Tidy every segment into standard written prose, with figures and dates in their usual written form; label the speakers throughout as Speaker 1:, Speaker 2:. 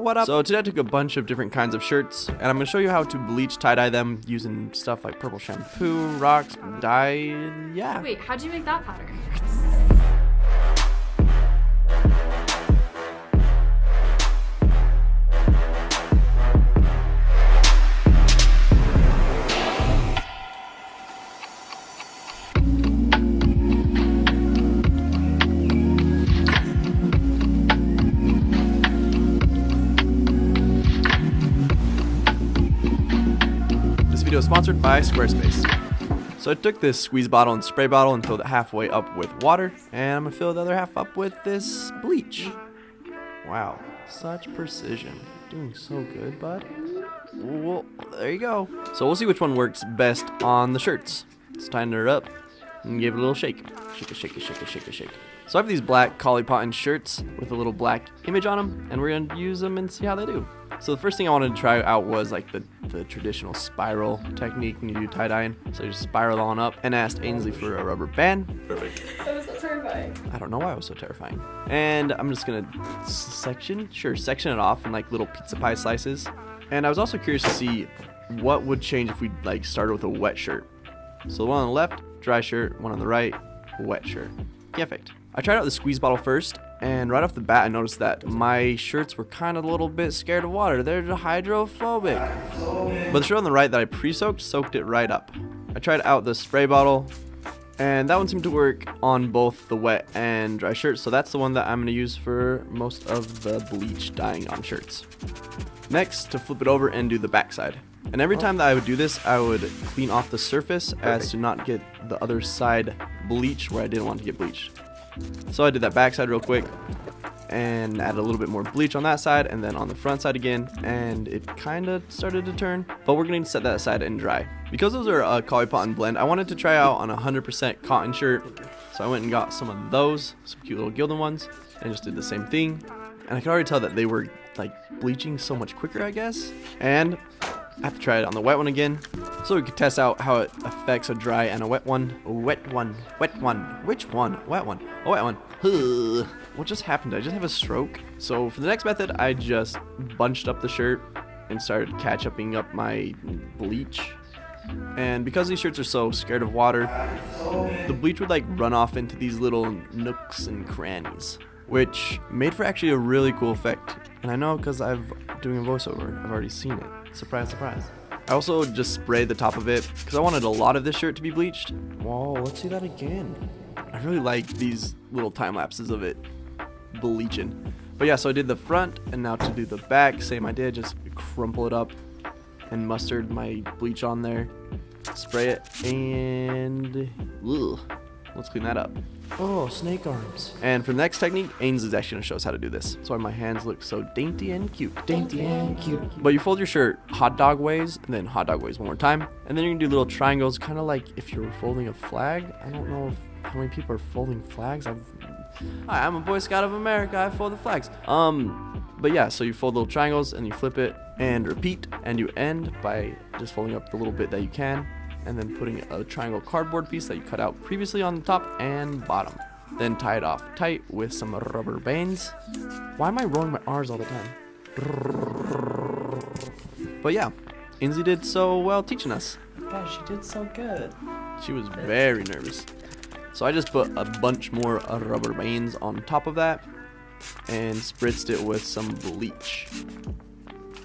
Speaker 1: what up? So today I took a bunch of different kinds of shirts, and I'm going to show you how to bleach tie-dye them using stuff like purple shampoo, rocks, dye, yeah.
Speaker 2: Wait, how'd you make that pattern?
Speaker 1: Video sponsored by Squarespace. So I took this squeeze bottle and spray bottle and filled it halfway up with water, and I'm gonna fill the other half up with this bleach. Wow, such precision. Doing so good, bud. Well, there you go. So we'll see which one works best on the shirts. Let's tighten her up and give it a little shake. Shake it, shake it, shake it, shake it, shake it. So I have these black Collie Cotton shirts with a little black image on them, and we're gonna use them and see how they do. So the first thing I wanted to try out was like the traditional spiral technique when you do tie-dyeing. So you just spiral on up, and asked Ainsley for a rubber band.
Speaker 2: Perfect. That was so terrifying.
Speaker 1: I don't know why it was so terrifying. And I'm just gonna section it off in like little pizza pie slices. And I was also curious to see what would change if we like started with a wet shirt. So the one on the left, dry shirt, one on the right, wet shirt. Perfect. I tried out the squeeze bottle first, and right off the bat I noticed that my shirts were kind of a little bit scared of water. They're hydrophobic. But the shirt on the right that I pre-soaked soaked it right up. I tried out the spray bottle, and that one seemed to work on both the wet and dry shirts, so that's the one that I'm going to use for most of the bleach dyeing on shirts. Next, to flip it over and do the backside. And every time that I would do this, I would clean off the surface as to not get the other side bleached where I didn't want to get bleached. So I did that backside real quick and add a little bit more bleach on that side and then on the front side again, and it kind of started to turn, but we're going to set that aside and dry. Because those are a Collie Cotton blend, I wanted to try out on a 100% cotton shirt, so I went and got some of those, some cute little gilded ones, and just did the same thing. And I could already tell that they were like bleaching so much quicker, I guess. And I have to try it on the wet one again, so we could test out how it affects a dry and a wet one. A wet one, wet one, which one? Wet one, a wet one. Ugh. What just happened? Did I just have a stroke? So for the next method, I just bunched up the shirt and started ketchuping up my bleach. And because these shirts are so scared of water, the bleach would like run off into these little nooks and crannies, which made for actually a really cool effect. And I know because I'm doing a voiceover, I've already seen it. Surprise, surprise. I also just sprayed the top of it because I wanted a lot of this shirt to be bleached. Whoa, let's see that again. I really like these little time lapses of it bleaching. But yeah, so I did the front, and now to do the back, same idea, just crumple it up and mustard my bleach on there. Spray it, and ugh, let's clean that up. Oh, snake arms. And for the next technique, Ainsley's actually going to show us how to do this. That's why my hands look so dainty and cute. Dainty and cute. But you fold your shirt hot dog ways, and then hot dog ways one more time. And then you can do little triangles, kind of like if you were folding a flag. I don't know how many people are folding flags. Hi, I'm a Boy Scout of America. I fold the flags. But yeah, so you fold little triangles, and you flip it, and repeat. And you end by just folding up the little bit that you can, and then putting a triangle cardboard piece that you cut out previously on the top and bottom. Then tie it off tight with some rubber bands. Why am I rolling my R's all the time? But yeah, Ainsley did so well teaching us.
Speaker 3: Gosh, she did so good.
Speaker 1: She was very nervous. So I just put a bunch more rubber bands on top of that and spritzed it with some bleach.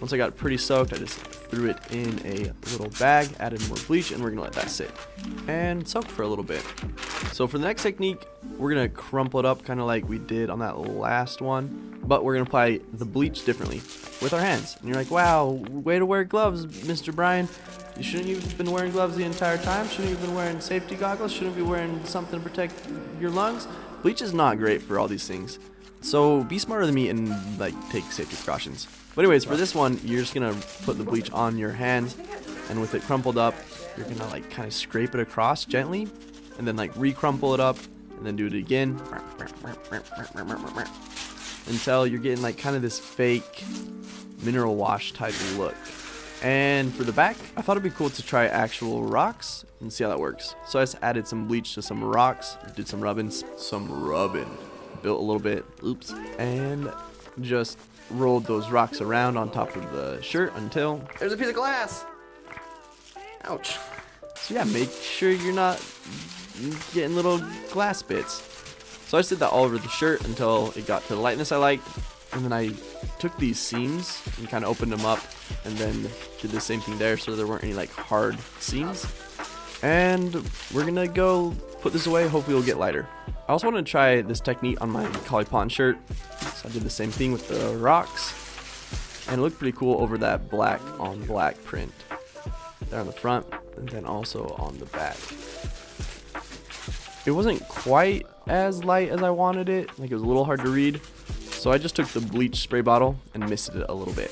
Speaker 1: Once I got it pretty soaked, I just threw it in a little bag, added more bleach, and we're gonna let that sit and soak for a little bit. So for the next technique, we're gonna crumple it up kind of like we did on that last one, but we're gonna apply the bleach differently with our hands. And you're like, wow, way to wear gloves, Mr. Brian. You shouldn't have been wearing gloves the entire time. Shouldn't you have been wearing safety goggles? Shouldn't you be wearing something to protect your lungs? Bleach is not great for all these things. So be smarter than me and like take safety precautions. But anyways, for this one, you're just gonna put the bleach on your hands, and with it crumpled up, you're gonna like kind of scrape it across gently, and then like re-crumple it up, and then do it again until you're getting like kind of this fake mineral wash type look. And for the back, I thought it'd be cool to try actual rocks and see how that works. So I just added some bleach to some rocks, did some rubbing, built a little bit, and just rolled those rocks around on top of the shirt until
Speaker 3: There's a piece of glass. Ouch.
Speaker 1: So yeah, make sure you're not getting little glass bits. So I just did that all over the shirt until it got to the lightness I liked. And then I took these seams and kind of opened them up and then did the same thing there so there weren't any like hard seams. And we're gonna go put this away, hopefully it'll get lighter. I also wanted to try this technique on my Collie Pond shirt. So I did the same thing with the rocks. And it looked pretty cool over that black on black print. There on the front and then also on the back. It wasn't quite as light as I wanted it, like it was a little hard to read. So I just took the bleach spray bottle and misted it a little bit.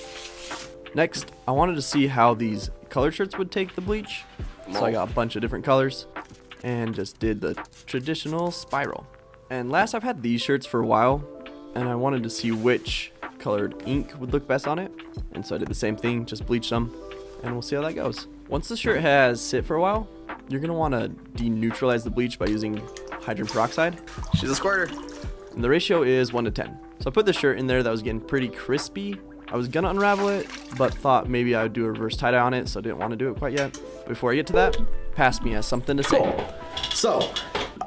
Speaker 1: Next, I wanted to see how these colored shirts would take the bleach. So I got a bunch of different colors and just did the traditional spiral. And last, I've had these shirts for a while and I wanted to see which colored ink would look best on it. And so I did the same thing, just bleached them, and we'll see how that goes. Once the shirt has sit for a while, you're gonna wanna deneutralize the bleach by using hydrogen peroxide.
Speaker 3: She's a squirter.
Speaker 1: And the ratio is 1 to 10. So I put the shirt in there that was getting pretty crispy. I was gonna unravel it, but thought maybe I would do a reverse tie-dye on it, so I didn't want to do it quite yet. Before I get to that, Pass Me has something to say.
Speaker 3: Cool. So,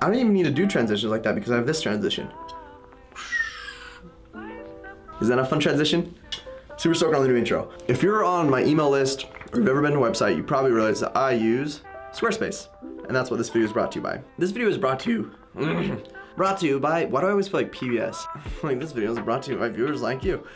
Speaker 3: I don't even need to do transitions like that because I have this transition. Is that a fun transition? Super stoked on the new intro. If you're on my email list or you've ever been to a website, you probably realize that I use Squarespace. And that's what this video is brought to you by. This video is brought to you brought to you by, why do I always feel like PBS? Like this video is brought to you by viewers like you.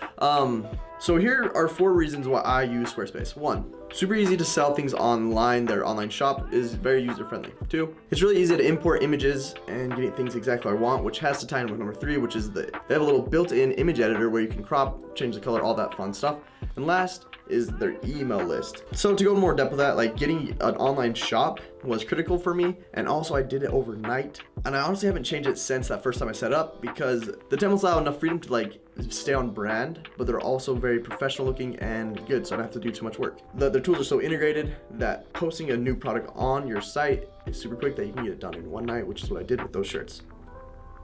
Speaker 3: So here are 4 reasons why I use Squarespace. 1, super easy to sell things online. Their online shop is very user friendly. 2, it's really easy to import images and get things exactly what I want, which has to tie in with number 3, which is they have a little built-in image editor where you can crop, change the color, all that fun stuff. And last is their email list. So to go more depth with that, like getting an online shop was critical for me, and also I did it overnight. And I honestly haven't changed it since that first time I set up because the templates allow enough freedom to like stay on brand, but they're also very professional looking and good, so I don't have to do too much work. The tools are so integrated that posting a new product on your site is super quick that you can get it done in one night, which is what I did with those shirts.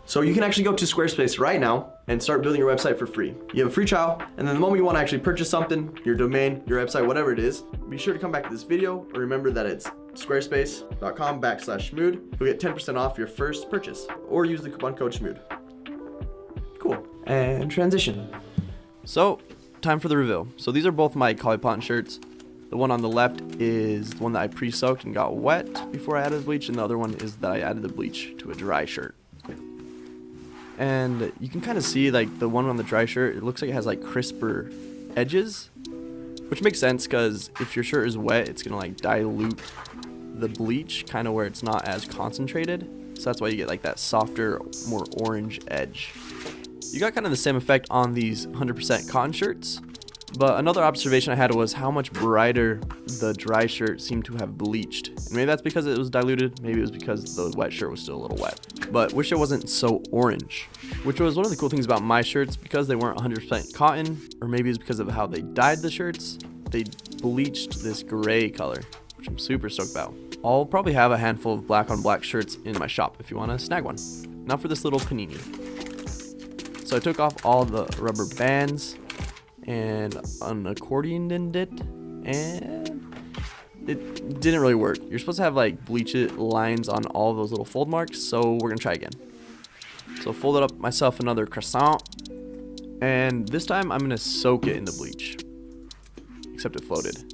Speaker 3: So you can actually go to Squarespace right now and start building your website for free. You have a free trial, and then the moment you want to actually purchase something, your domain, your website, whatever it is, be sure to come back to this video or remember that it's squarespace.com/schmood. You'll get 10% off your first purchase or use the coupon code schmood. Cool. And transition.
Speaker 1: So, time for the reveal. So these are both my Collie Pond shirts. The one on the left is the one that I pre-soaked and got wet before I added bleach, and the other one is that I added the bleach to a dry shirt. And you can kind of see like the one on the dry shirt, it looks like it has like crisper edges, which makes sense because if your shirt is wet, it's gonna like dilute the bleach kind of where it's not as concentrated. So that's why you get like that softer, more orange edge. You got kind of the same effect on these 100% cotton shirts. But another observation I had was how much brighter the dry shirt seemed to have bleached. And maybe that's because it was diluted, maybe it was because the wet shirt was still a little wet. But wish it wasn't so orange, which was one of the cool things about my shirts because they weren't 100% cotton, or maybe it's because of how they dyed the shirts. They bleached this gray color, which I'm super stoked about. I'll probably have a handful of black on black shirts in my shop if you want to snag one. Now for this little panini. So I took off all the rubber bands and unaccordion it, and it didn't really work. You're supposed to have like bleach lines on all those little fold marks, so we're gonna try again. So folded up myself another croissant, and this time I'm gonna soak it in the bleach, except it floated.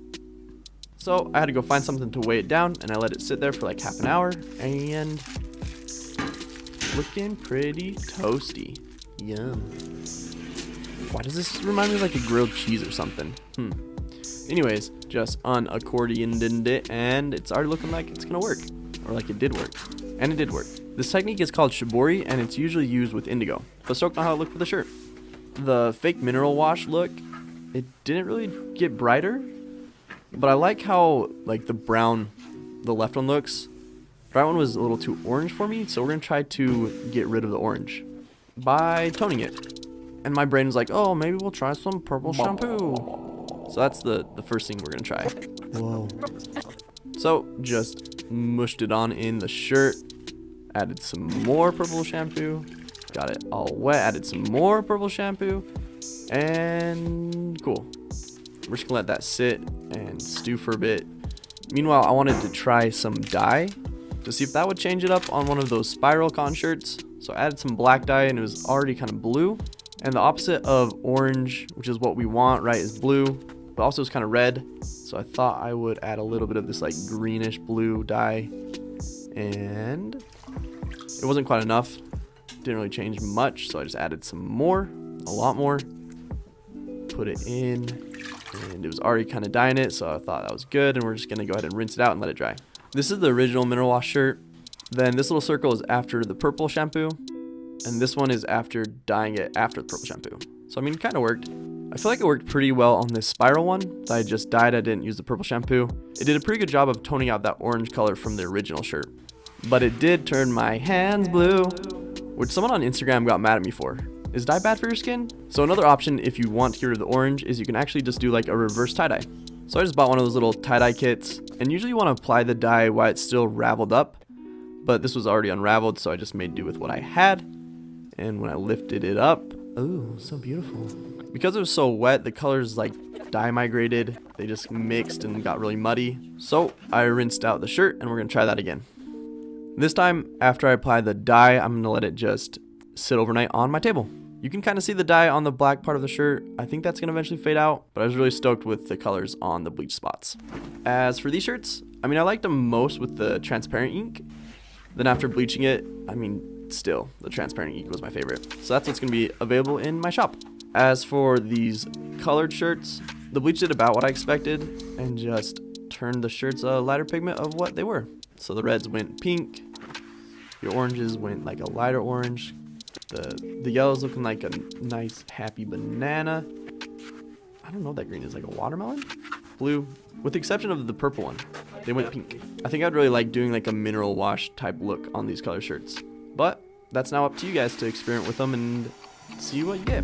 Speaker 1: So I had to go find something to weigh it down, and I let it sit there for like half an hour, and looking pretty toasty. Yum. Why does this remind me of like a grilled cheese or something? Anyways, just unaccordioned it, and it's already looking like it's gonna work. Or like it did work. And it did work. This technique is called shibori, and it's usually used with indigo. But stoked on how it looked with the shirt. The fake mineral wash look, it didn't really get brighter. But I like how like the brown, the left one looks. The right one was a little too orange for me, so we're gonna try to get rid of the orange by toning it. And my brain was like, oh, maybe we'll try some purple shampoo. So that's the first thing we're gonna try. Whoa. So just mushed it on in the shirt, added some more purple shampoo, got it all wet, added some more purple shampoo, And cool. We're just gonna let that sit and stew for a bit. Meanwhile, I wanted to try some dye to see if that would change it up on one of those spiral cotton shirts. So I added some black dye and it was already kind of blue. And the opposite of orange, which is what we want, right, is blue, but also it's kind of red. So I thought I would add a little bit of this like greenish blue dye. And it wasn't quite enough. Didn't really change much, so I just added some more, a lot more. Put it in, and it was already kind of dyeing it, so I thought that was good, and we're just gonna go ahead and rinse it out and let it dry. This is the original mineral wash shirt. Then this little circle is after the purple shampoo, and this one is after dyeing it after the purple shampoo. So I mean, it kind of worked. I feel like it worked pretty well on this spiral one that I just dyed. I didn't use the purple shampoo. It did a pretty good job of toning out that orange color from the original shirt. But it did turn my hands blue, which someone on Instagram got mad at me for. Is dye bad for your skin? So another option if you want to get rid of the orange is you can actually just do like a reverse tie-dye. So I just bought one of those little tie-dye kits, and usually you want to apply the dye while it's still raveled up, but this was already unraveled, so I just made do with what I had. And when I lifted it up, oh, so beautiful. Because it was so wet, the colors like dye migrated. They just mixed and got really muddy. So I rinsed out the shirt and we're gonna try that again. This time, after I apply the dye, I'm gonna let it just sit overnight on my table. You can kind of see the dye on the black part of the shirt. I think that's gonna eventually fade out, but I was really stoked with the colors on the bleach spots. As for these shirts, I mean, I liked them most with the transparent ink. Then after bleaching it, I mean, still, the transparent ink was my favorite. So that's what's gonna be available in my shop. As for these colored shirts, the bleach did about what I expected and just turned the shirts a lighter pigment of what they were. So the reds went pink, the oranges went like a lighter orange, the yellows looking like a nice happy banana. I don't know what that green is, like a watermelon? Blue, with the exception of the purple one, they went pink. I think I'd really like doing like a mineral wash type look on these color shirts. But that's now up to you guys to experiment with them and see what you get.